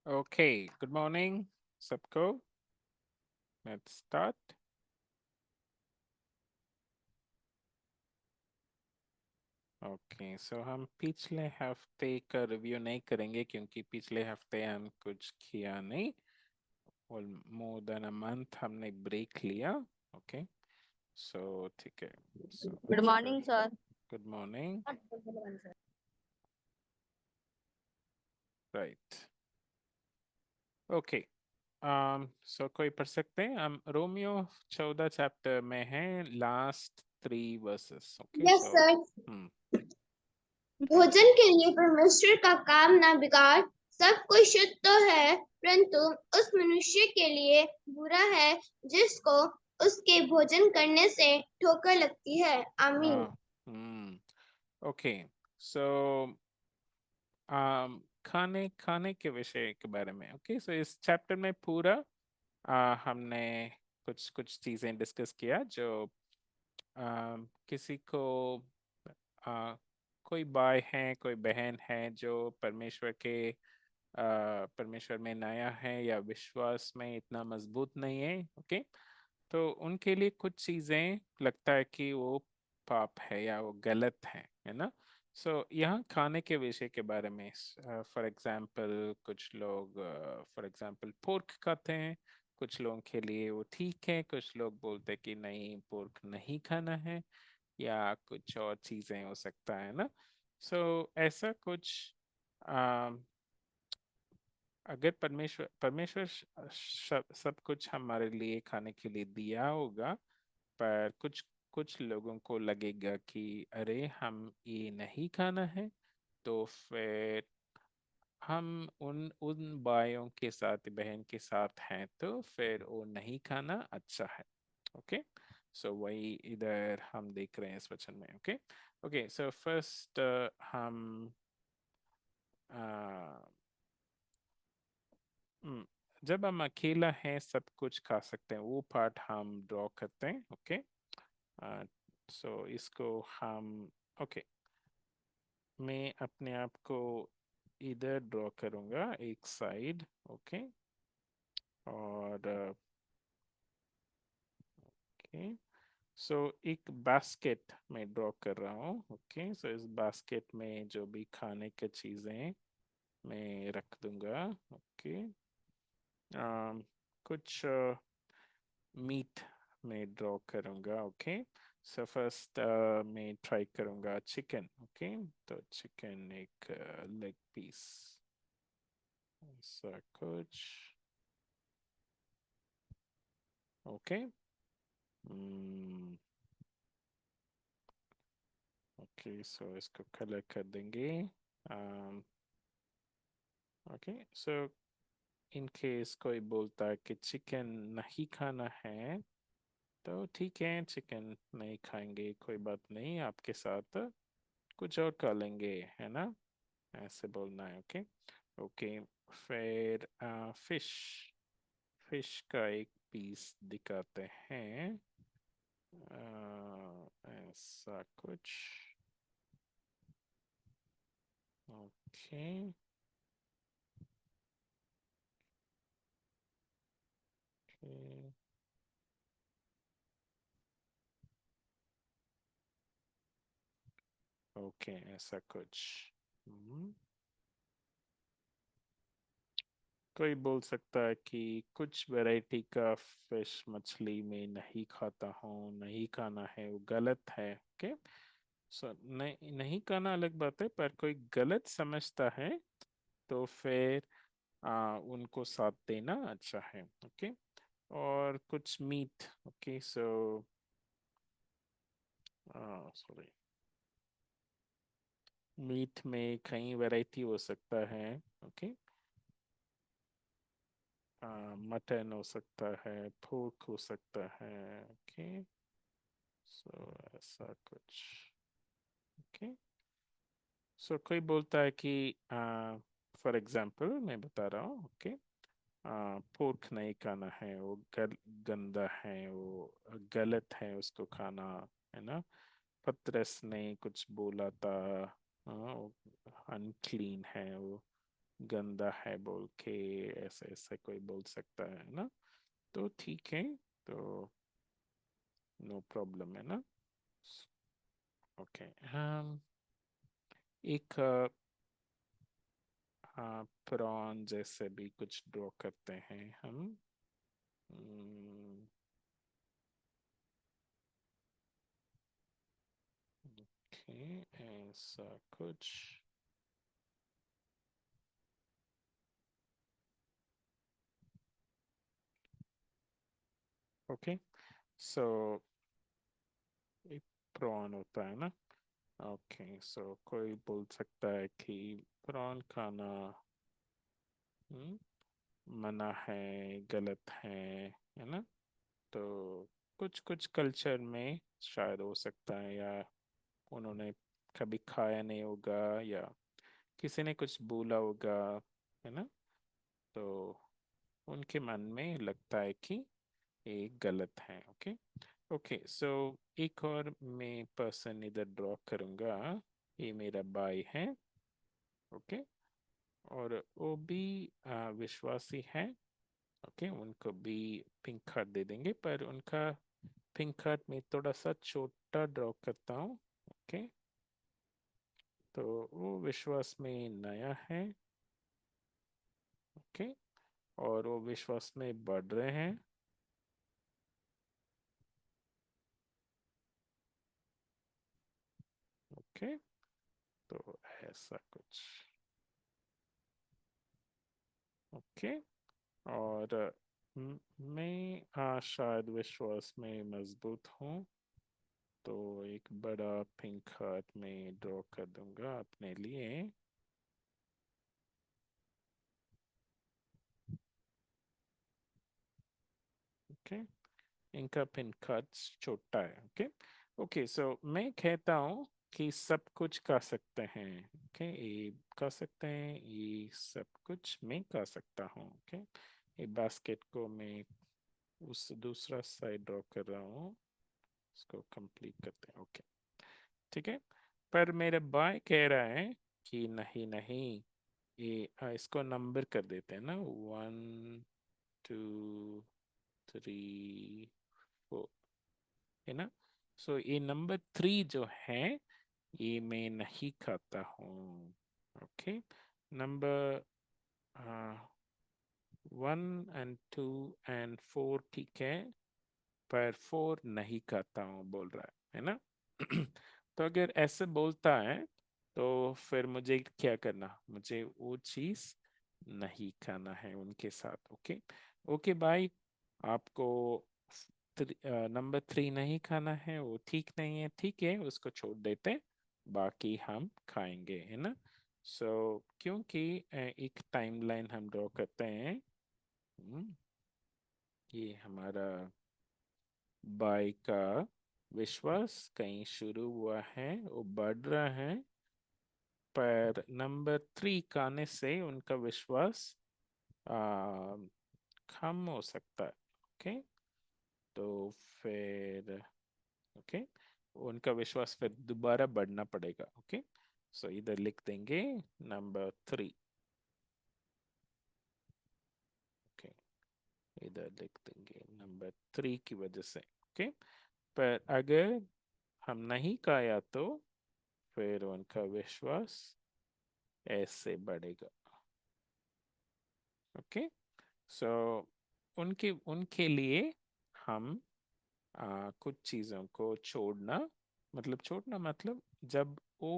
Okay, good morning सबको. Let's start. Okay, so हम पिछले हफ्ते का रिव्यू नहीं करेंगे क्योंकि पिछले हफ्ते हम कुछ किया नहीं. और more than a month हमने ब्रेक लिया. Okay, so ठीक है. So Good morning, sir. good morning. Right. Okay. So कोई पढ़ सकते हैं? रोमियो 14 चैप्टर में है last 3 versus. Okay, yes so sir. thank भोजन you. के लिए परमेश्वर का काम ना बिगाड़। सब कुछ शुद्ध तो है, परंतु उस मनुष्य के लिए बुरा है जिसको उसके भोजन करने से ठोकर लगती है। आमीन। Hmm. Okay. So खाने खाने के विषय के बारे में. ओके, सो इस चैप्टर में पूरा हमने कुछ कुछ चीजें डिस्कस किया जो किसी को कोई भाई है, कोई बहन है जो परमेश्वर में नया है या विश्वास में इतना मजबूत नहीं है. ओके, तो उनके लिए कुछ चीजें लगता है कि वो पाप है या वो गलत है ना. सो यहाँ खाने के विषय के बारे में फॉर एग्जांपल कुछ लोग फॉर एग्जांपल पोर्क खाते हैं. कुछ लोगों के लिए वो ठीक है, कुछ लोग बोलते हैं कि नहीं पोर्क नहीं खाना है, या कुछ और चीजें हो सकता है ना. सो ऐसा कुछ अगर परमेश्वर परमेश्वर सब कुछ हमारे लिए खाने के लिए दिया होगा, पर कुछ कुछ लोगों को लगेगा कि अरे हम ये नहीं खाना है, तो फिर हम उन उन भाइयों के साथ बहन के साथ हैं तो फिर वो नहीं खाना अच्छा है. ओके, सो वही इधर हम देख रहे हैं इस वचन में. ओके. ओके, सो फर्स्ट हम हम्म, जब हम अकेला हैं सब कुछ खा सकते हैं, वो पार्ट हम ड्रॉ करते हैं. ओके, सो इसको हम ओके मैं अपने आप को इधर ड्रॉ करूंगा एक साइड. ओके, और ओके, सो एक बास्केट में ड्रॉ कर रहा हूँ. ओके, सो इस बास्केट में जो भी खाने की चीज़ें मैं रख दूंगा. ओके, कुछ मीट में ड्रॉ करूंगा. ओके, सो फर्स्ट मैं ट्राई करूंगा चिकन. ओके, तो चिकन एक लेग पीस ऐसा कुछ. ओके. ओके, सो इसको कलर कर देंगे. ओके, सो इन केस कोई बोलता है कि चिकन नहीं खाना है, तो ठीक है चिकन नहीं खाएंगे, कोई बात नहीं, आपके साथ कुछ और खा लेंगे, है ना, ऐसे बोलना है. ओके. ओके, फिर फिश फिश का एक पीस दिखाते हैं. ऐसा कुछ. ओके. ओके. ओके, ऐसा कुछ. हम्म. कोई बोल सकता है कि कुछ वैरायटी का फिश मछली में नहीं खाता हूँ, नहीं खाना है, वो गलत है. ओके, सो नहीं नहीं खाना अलग बात है, पर कोई गलत समझता है तो फिर उनको साथ देना अच्छा है. ओके, और कुछ meat. Okay, so sorry, meat में कई वैरायटी हो सकता है. ओके, मटन हो सकता है, पोर्क हो सकता है. ओके, सो ऐसा कुछ. ओके, सो कोई बोलता है कि फॉर एग्जांपल मैं बता रहा हूँ. ओके, पोर्क नहीं खाना है, वो गंदा है, वो गलत है उसको खाना, है ना. पतरस ने कुछ बोला था, वो अनक्लीन है वो, गंदा है बोल के ऐसे ऐसे कोई बोल सकता है ना, तो ठीक है, तो नो प्रॉब्लम है ना। ओके, हम एक हाँ प्रॉन जैसे भी कुछ ड्रॉ करते हैं हम। ओके, ऐसा कुछ। ओके, सो एक प्रॉन होता है ना। ओके, सो कोई बोल सकता है कि प्रॉन खाना हम्म, मना है, गलत है ना। तो कुछ कुछ कल्चर में शायद हो सकता है, या उन्होंने कभी खाया नहीं होगा, या किसी ने कुछ बोला होगा, है ना। तो उनके मन में लगता है कि ये गलत है। ओके, ओके, सो एक और मैं पर्सन इधर ड्रॉ करूंगा। ये मेरा भाई है। ओके, और वो भी विश्वासी है। ओके, उनको भी पिंक कार्ड दे देंगे, पर उनका पिंक कार्ड में थोड़ा सा छोटा ड्रॉ करता हूँ। ओके, तो वो विश्वास में नया है। ओके, और वो विश्वास में बढ़ रहे हैं। ओके, तो ऐसा कुछ। ओके, और मैं शायद विश्वास में मजबूत हूँ, तो एक बड़ा पिंक हार्ट में ड्रॉ कर दूंगा अपने लिए। ओके, इनका पिन कार्ड छोटा है। ओके, ओके, सो मैं कहता हूँ कि सब कुछ कर सकते हैं। ओके, ये कर सकते हैं, ये सब कुछ मैं कर सकता हूँ। ओके, ये बास्केट को मैं उस दूसरा साइड ड्रॉ कर रहा हूँ, इसको कंप्लीट करते हैं। ओके, ठीक है, पर मेरे भाई कह रहा है कि नहीं नहीं, ये इसको नंबर कर देते हैं ना, 1 2 3 4, है ना। सो ये नंबर 3 जो है, ये मैं नहीं खाता हूँ। ओके, नंबर 1 and 2 and 4 ठीक है, पर 4 नहीं खाता हूँ बोल रहा है ना। तो अगर ऐसे बोलता है, तो फिर मुझे क्या करना, मुझे वो चीज नहीं खाना है उनके साथ। ओके, ओके भाई, आपको नंबर 3 नहीं खाना है, वो ठीक नहीं है, ठीक है, उसको छोड़ देते, बाकी हम खाएंगे, है ना। सो क्योंकि एक टाइमलाइन हम ड्रॉ करते हैं। हम्म, ये हमारा बाई का विश्वास कहीं शुरू हुआ है, वो बढ़ रहा है, पर नंबर 3 का आने से उनका विश्वास आ, कम हो सकता है। ओके, तो फिर ओके, उनका विश्वास फिर दोबारा बढ़ना पड़ेगा। ओके, सो इधर लिख देंगे नंबर 3। ओके, इधर लिख देंगे नंबर 3 की वजह से। ओके, पर अगर हम नहीं खाया, तो फिर उनका विश्वास ऐसे बढ़ेगा। ओके, सो उनके उनके लिए हम कुछ चीज़ों को छोड़ना मतलब जब वो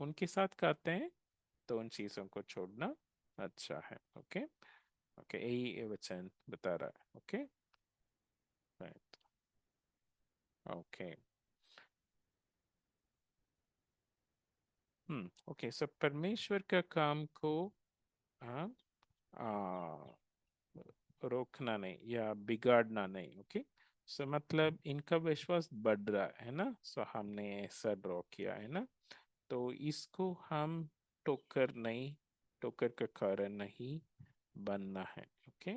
उनके साथ खाते हैं, तो उन चीज़ों को छोड़ना अच्छा है। ओके, ओके, यही वचन बता रहा है। ओके, राइट, ओके, ओके, सो परमेश्वर का काम को हाँ आ, रोकना नहीं या बिगाड़ना नहीं। ओके, सो मतलब इनका विश्वास बढ़ रहा है ना, सो हमने ऐसा ड्रॉ किया है ना, तो इसको हम टोकर नहीं, टोकर का कारण नहीं बनना है। ओके,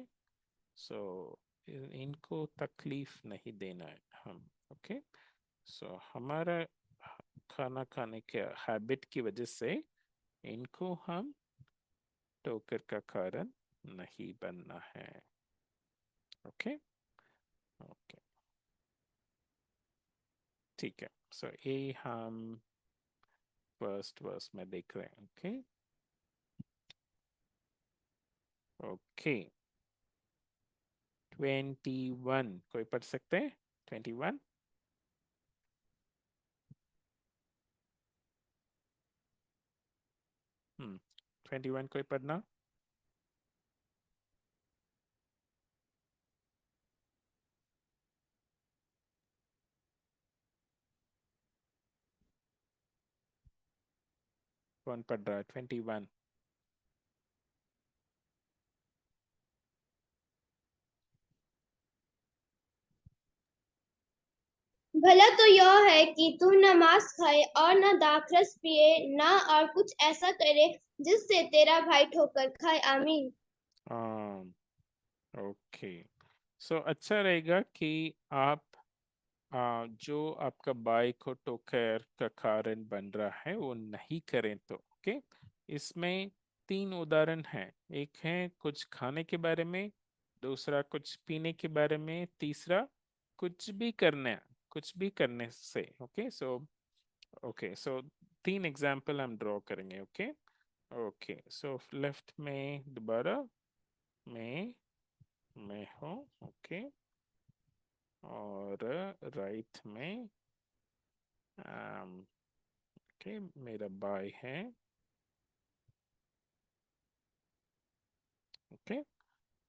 सो इनको तकलीफ नहीं देना है हम। ओके, सो हमारा खाना खाने के हैबिट की वजह से इनको हम ठोकर का कारण नहीं बनना है। ओके ओके ठीक है। सो ये हम फर्स्ट वर्स में देख रहे हैं। ओके ओके 21 कोई पढ़ सकते हैं? 21 21 कोई पढ़ना? कौन पढ़ रहा है 21? भला तो यह है कि तू न मांस खाए और न दाखरस पिए, न और कुछ ऐसा करे जिससे तेरा भाई ठोकर खाए। आमीन। ओके सो अच्छा रहेगा कि आप जो आपका बाइक को ठोकर का कारण बन रहा है वो नहीं करें। तो ओके इसमें तीन उदाहरण हैं। एक है कुछ खाने के बारे में, दूसरा कुछ पीने के बारे में, तीसरा कुछ भी करने से। ओके सो तीन एग्जाम्पल हम ड्रॉ करेंगे। ओके ओके सो लेफ्ट में दोबारा मैं हूँ। ओके और राइट में ओके मेरा बाय है। ओके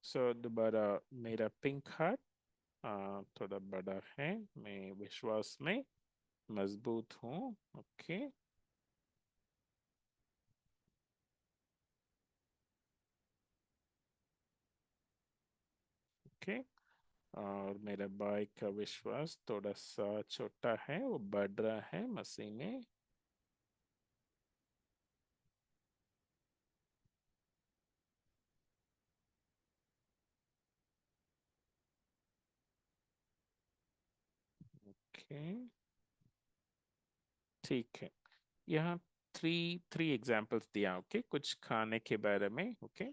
सो दोबारा मेरा पिंक हार्ट थोड़ा बड़ा है, मैं विश्वास में मजबूत हूँ। ओके ओके और मेरा बाय का विश्वास थोड़ा सा छोटा है, वो बढ़ रहा है मसीह में। ओके ठीक है। यहाँ थ्री थ्री एग्जाम्पल्स दिया। ओके कुछ खाने के बारे में। ओके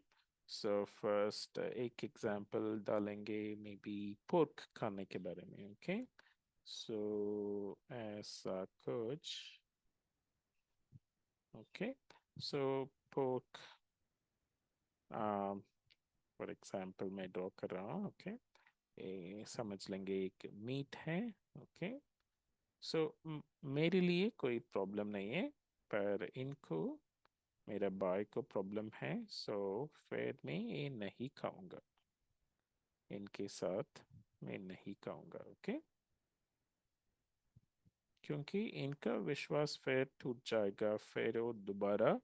सो फर्स्ट एक एग्जाम्पल डालेंगे मे बी पोर्क खाने के बारे में। ओके सो ऐसा कुछ। Okay so pork for example मैं ड्रॉ कर रहा हूँ। ओके समझ लेंगे एक मीट है। ओके सो मेरे लिए कोई प्रॉब्लम नहीं है, पर इनको मेरा बाय को प्रॉब्लम है, सो फिर मैं ये नहीं खाऊंगा, इनके साथ मैं नहीं खाऊंगा। ओके क्योंकि इनका विश्वास फिर टूट जाएगा, फिर वो दोबारा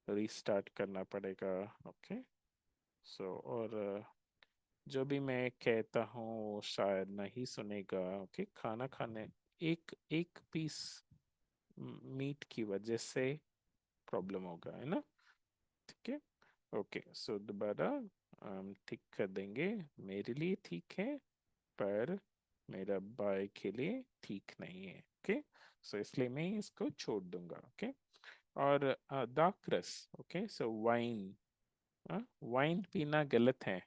रीस्टार्ट करना पड़ेगा। ओके सो और जो भी मैं कहता हूँ वो शायद नहीं सुनेगा। ओके खाना खाने एक एक पीस मीट की वजह से प्रॉब्लम होगा, है ना? ठीक है ओके सो दोबारा ठीक कर देंगे। मेरे लिए ठीक है, पर मेरा बाय के लिए ठीक नहीं है। ओके सो इसलिए मैं इसको छोड़ दूंगा। ओके और दाखरस। ओके सो वाइन, वाइन पीना गलत है।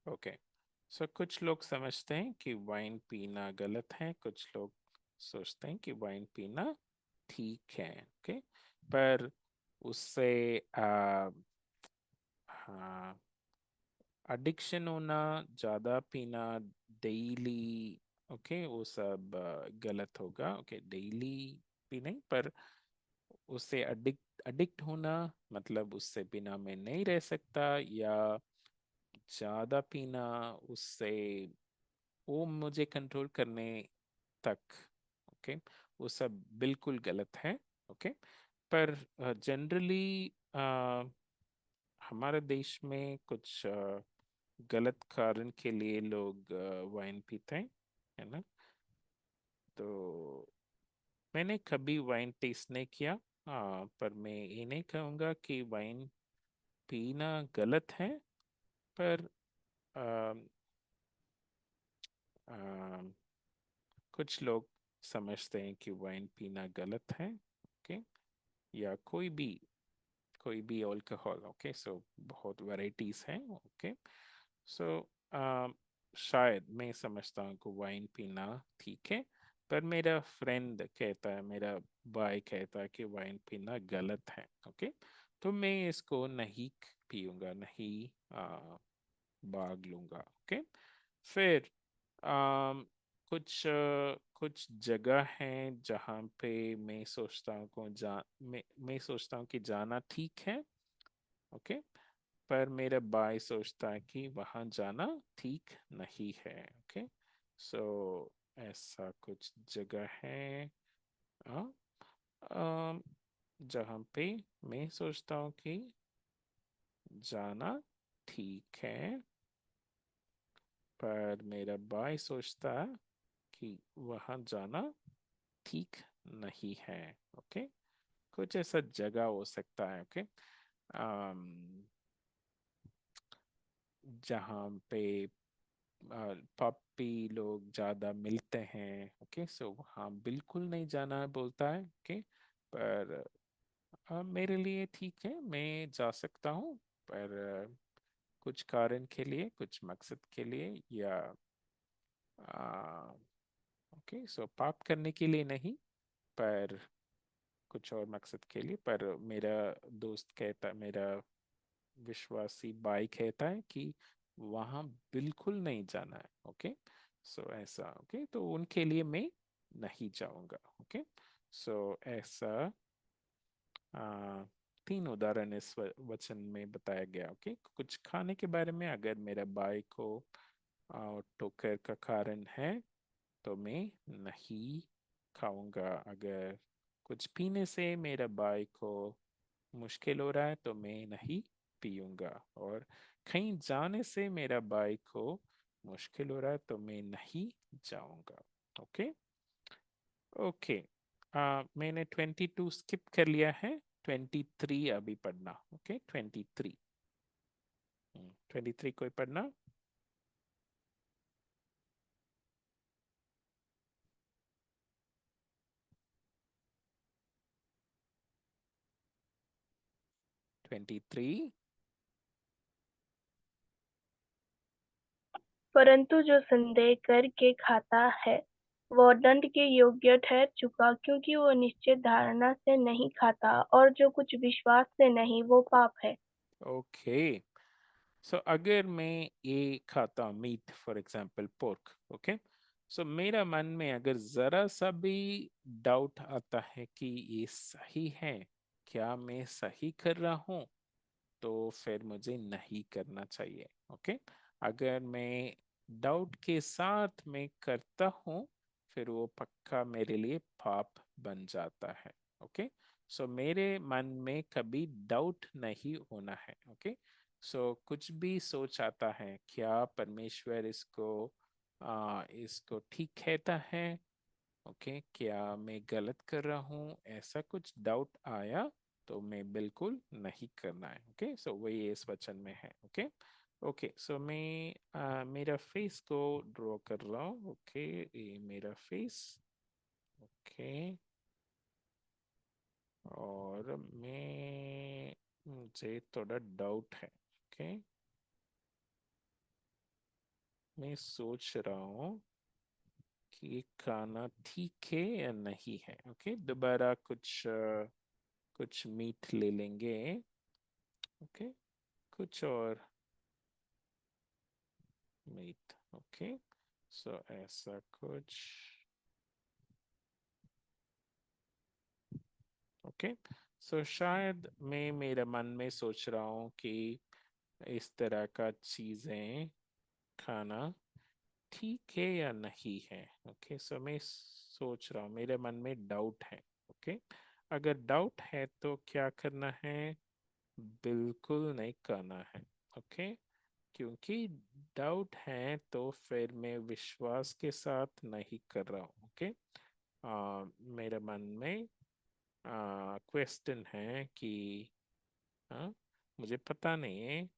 ओके सो कुछ लोग समझते हैं कि वाइन पीना गलत है, कुछ लोग सोचते हैं कि वाइन पीना ठीक है। ओके पर उससे हाँ एडिक्शन होना, ज्यादा पीना डेली, ओके वो सब गलत होगा। ओके डेली भी नहीं, पर उससे एडिक्ट होना मतलब उससे बिना मैं नहीं रह सकता, या ज्यादा पीना उससे वो मुझे कंट्रोल करने तक। ओके वो सब बिल्कुल गलत है। ओके पर जनरली हमारे देश में कुछ गलत कारण के लिए लोग वाइन पीते हैं, है ना? तो मैंने कभी वाइन टेस्ट नहीं किया, पर मैं ये नहीं कहूँगा कि वाइन पीना गलत है। पर अम, अम, कुछ लोग समझते हैं कि वाइन पीना गलत है। ओके या कोई भी अल्कोहल। ओके, सो बहुत वैरायटीज हैं। ओके, सो शायद मैं समझता हूँ कि वाइन पीना ठीक है, पर मेरा फ्रेंड कहता है, मेरा भाई कहता है कि वाइन पीना गलत है। ओके, तो मैं इसको नहीं पीऊंगा, नहीं भाग लूंगा। ओके, फिर कुछ जगह हैं जहाँ पे मैं सोचता हूँ मैं सोचता हूँ कि जाना ठीक है। ओके, पर मेरा भाई सोचता है कि वहाँ जाना ठीक नहीं है। ओके, सो ऐसा कुछ जगह है आ, अम, जहाँ पे मैं सोचता हूँ कि जाना ठीक है, पर मेरा भाई सोचता है कि वहाँ जाना ठीक नहीं है। ओके, कुछ ऐसा जगह हो सकता है। ओके, अम, जहाँ पे पपी लोग ज्यादा मिलते हैं। ओके, सो वहाँ बिल्कुल नहीं जाना है बोलता है। ओके, पर मेरे लिए ठीक है, मैं जा सकता हूँ, पर कुछ कारण के लिए, कुछ मकसद के लिए, या ओके, सो पाप करने के लिए नहीं, पर कुछ और मकसद के लिए। पर मेरा दोस्त कहता, मेरा विश्वासी भाई कहता है कि वहाँ बिल्कुल नहीं जाना है। ओके, सो ऐसा। ओके, तो उनके लिए मैं नहीं जाऊंगा। ओके, सो ऐसा आ, तीन उदाहरण इस वचन में बताया गया। ओके, कुछ खाने के बारे में, अगर मेरा भाई को ठोकर का कारण है तो मैं नहीं खाऊंगा। अगर कुछ पीने से मेरा भाई को मुश्किल हो रहा है तो मैं नहीं पीऊंगा। और कहीं जाने से मेरा भाई को मुश्किल हो रहा है तो मैं नहीं जाऊंगा। ओके, ओके, मैंने 22 स्किप कर लिया है, 23 अभी पढ़ना। ओके, 23, 23 कोई पढ़ना। 23। परंतु जो संदेह करके खाता है वह दंड के योग्य ठहर चुका, क्योंकि वो निश्चित धारणा से नहीं खाता, और जो कुछ विश्वास से नहीं वो पाप है। ओके, सो अगर मैं ये खाता हूँ, meat for example pork. Okay, so मेरा मन में अगर जरा सा भी डाउट आता है कि ये सही है, क्या मैं सही कर रहा हूँ, तो फिर मुझे नहीं करना चाहिए। ओके, अगर मैं डाउट के साथ में करता हूँ, फिर वो पक्का मेरे लिए पाप बन जाता है। ओके, सो मेरे मन में कभी डाउट नहीं होना है। ओके, सो कुछ भी सोच आता है, क्या परमेश्वर इसको ठीक कहता है, ओके, क्या मैं गलत कर रहा हूँ, ऐसा कुछ डाउट आया तो मैं बिल्कुल नहीं करना है। ओके, सो वही इस वचन में है। ओके, ओके, सो मैं मेरा फेस को ड्रॉ कर रहा हूँ। ओके, ये मेरा फेस। ओके, और मुझे थोड़ा डाउट है। ओके, मैं सोच रहा हूँ कि ये खाना ठीक है या नहीं है। ओके, दोबारा कुछ मीट ले लेंगे। ओके, कुछ और मीट। ओके, सो ऐसा कुछ। ओके, सो शायद मैं मेरे मन में सोच रहा हूँ कि इस तरह का चीजें खाना ठीक है या नहीं है। ओके, सो मैं सोच रहा हूँ, मेरे मन में डाउट है। ओके, अगर डाउट है तो क्या करना है, बिल्कुल नहीं करना है। ओके, क्योंकि डाउट है तो फिर मैं विश्वास के साथ नहीं कर रहा हूँ। ओके, मेरे मन में क्वेश्चन है कि मुझे पता नहीं है,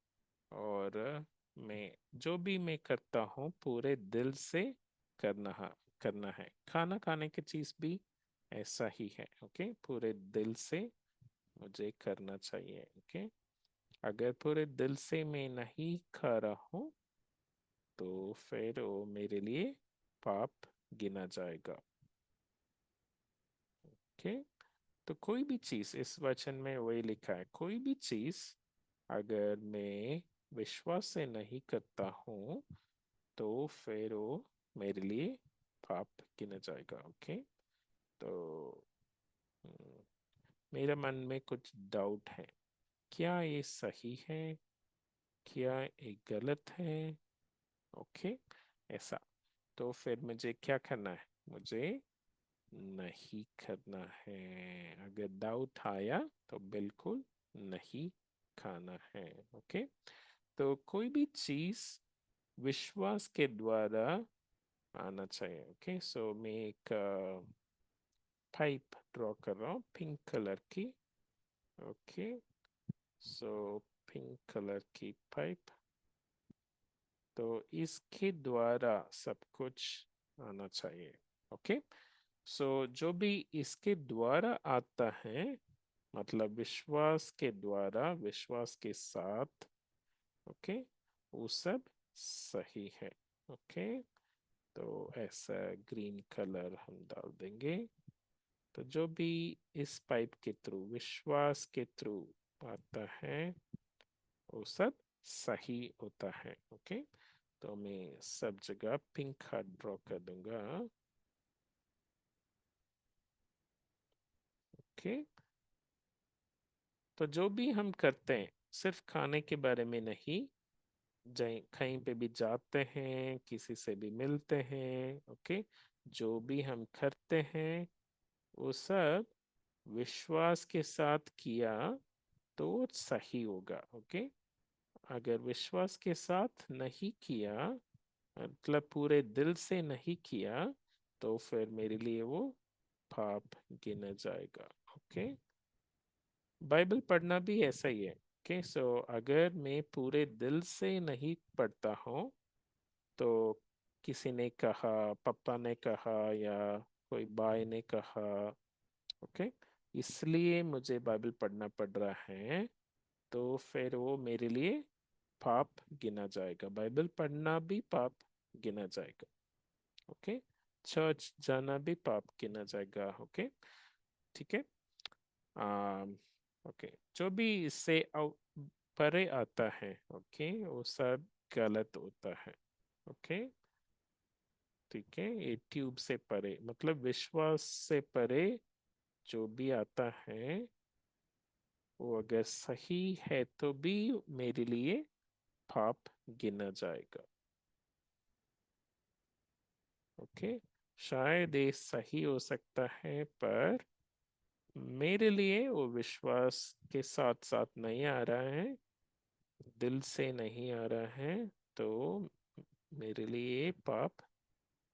और मैं जो भी मैं करता हूँ पूरे दिल से करना है करना है। खाना खाने की चीज भी ऐसा ही है। ओके, पूरे दिल से मुझे करना चाहिए। ओके, अगर पूरे दिल से मैं नहीं खा रहा हूँ तो फिर वो मेरे लिए पाप गिना जाएगा। ओके, तो कोई भी चीज, इस वचन में वही लिखा है, कोई भी चीज अगर मैं विश्वास से नहीं करता हूँ तो फिर वो मेरे लिए पाप गिना जाएगा। ओके, तो हम्म, मेरे मन में कुछ डाउट है, क्या ये सही है, क्या ये गलत है। ओके, ऐसा, तो फिर मुझे क्या करना है, मुझे नहीं करना है। अगर डाउट आया तो बिल्कुल नहीं खाना है। ओके, तो कोई भी चीज विश्वास के द्वारा आना चाहिए। ओके, सो मैं एक पाइप ड्रॉ कर रहा हूँ पिंक कलर की। ओके, सो पिंक कलर की पाइप, तो इसके द्वारा सब कुछ आना चाहिए। ओके, सो जो भी इसके द्वारा आता है, मतलब विश्वास के द्वारा, विश्वास के साथ, ओके, वो सब सही है। ओके, तो ऐसा ग्रीन कलर हम डाल देंगे। तो जो भी इस पाइप के थ्रू, विश्वास के थ्रू आता है, वो सब सही होता है। ओके, तो मैं सब जगह पिंक हार्ट ड्रॉ कर दूंगा। ओके, तो जो भी हम करते हैं सिर्फ खाने के बारे में नहीं, कहीं पे भी जाते हैं, किसी से भी मिलते हैं, ओके, जो भी हम करते हैं वो सब विश्वास के साथ किया तो वो सही होगा। ओके, अगर विश्वास के साथ नहीं किया, मतलब पूरे दिल से नहीं किया, तो फिर मेरे लिए वो पाप गिना जाएगा। ओके, बाइबल पढ़ना भी ऐसा ही है। ओके, सो अगर मैं पूरे दिल से नहीं पढ़ता हूँ, तो किसी ने कहा, पापा ने कहा, या कोई भाई ने कहा, ओके, इसलिए मुझे बाइबल पढ़ना पड़ रहा है, तो फिर वो मेरे लिए पाप गिना जाएगा। बाइबल पढ़ना भी पाप गिना जाएगा। ओके, चर्च जाना भी पाप गिना जाएगा। ओके, ठीक है। आम, ओके, जो भी इससे परे आता है, ओके, वो सब गलत होता है। ओके, ठीक है, ये ट्यूब से परे, मतलब विश्वास से परे जो भी आता है, वो अगर सही है तो भी मेरे लिए पाप गिना जाएगा। ओके, शायद ये सही हो सकता है, पर मेरे लिए वो विश्वास के साथ साथ नहीं आ रहा है, दिल से नहीं आ रहा है, तो मेरे लिए पाप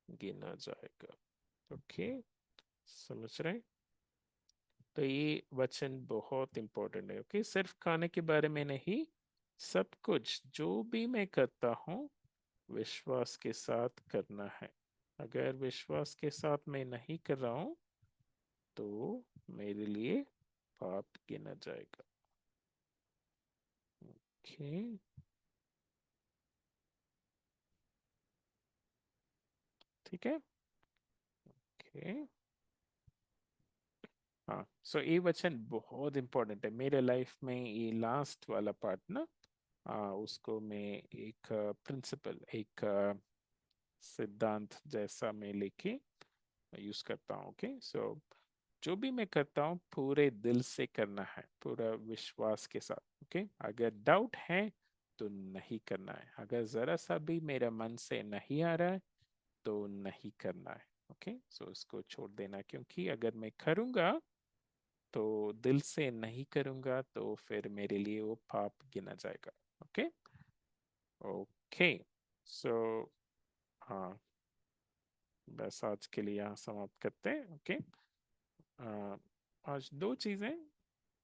गिना जाएगा। ओके, समझ रहे हैं? तो ये वचन बहुत इंपॉर्टेंट है। ओके, सिर्फ खाने के बारे में नहीं, सब कुछ जो भी मैं करता हूँ विश्वास के साथ करना है। अगर विश्वास के साथ मैं नहीं कर रहा हूँ तो मेरे लिए पाप गिना जाएगा। ओके, ठीक है। ओके, हाँ, सो ये वचन बहुत इंपॉर्टेंट है मेरे लाइफ में। ये लास्ट वाला पार्ट ना, उसको मैं एक प्रिंसिपल, एक सिद्धांत जैसा मैं लेके यूज करता हूँ। ओके, सो जो भी मैं करता हूँ पूरे दिल से करना है, पूरा विश्वास के साथ। ओके, अगर डाउट है तो नहीं करना है, अगर जरा सा भी मेरा मन से नहीं आ रहा है तो नहीं करना है। ओके, सो इसको छोड़ देना, क्योंकि अगर मैं करूँगा तो दिल से नहीं करूँगा तो फिर मेरे लिए वो पाप गिना जाएगा। ओके, ओके, सो हाँ, बस आज के लिए यहाँ समाप्त करते हैं। ओके, आज दो चीज़ें।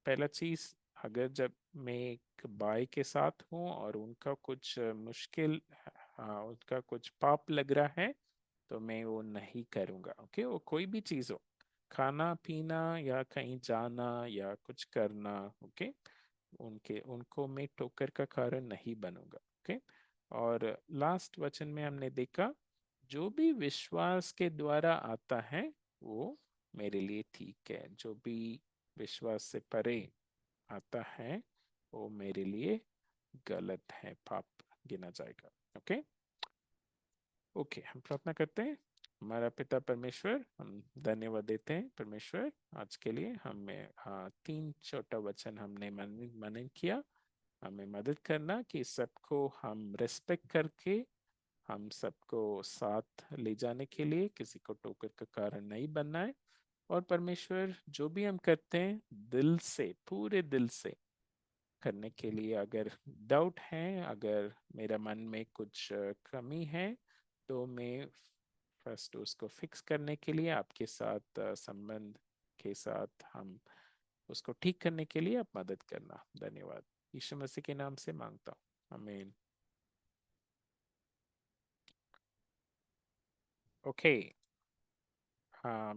पहला चीज, अगर जब मैं एक भाई के साथ हूँ और उनका कुछ मुश्किल, उनका कुछ पाप लग रहा है, तो मैं वो नहीं करूँगा। ओके, वो कोई भी चीज़ हो, खाना पीना या कहीं जाना या कुछ करना, ओके, उनको मैं ठोकर का कारण नहीं बनूंगा। ओके। और लास्ट वचन में हमने देखा जो भी विश्वास के द्वारा आता है वो मेरे लिए ठीक है, जो भी विश्वास से परे आता है वो मेरे लिए गलत है, पाप गिना जाएगा। ओके। ओके, हम प्रार्थना करते हैं। हमारा पिता परमेश्वर, हम धन्यवाद देते हैं परमेश्वर आज के लिए। हमें 3 छोटा वचन हमने मनन किया। हमें मदद करना कि सबको हम रेस्पेक्ट करके हम सबको साथ ले जाने के लिए किसी को टोकर का कारण नहीं बनना है। और परमेश्वर जो भी हम करते हैं दिल से, पूरे दिल से करने के लिए, अगर डाउट है, अगर मेरा मन में कुछ कमी है, तो मैं फर्स्ट उसको फिक्स करने के लिए आपके साथ संबंध के साथ हम उसको ठीक करने के लिए आप मदद करना। धन्यवाद, यीशु मसीह के नाम से मांगता हूँ, आमीन। ओके। हाँ।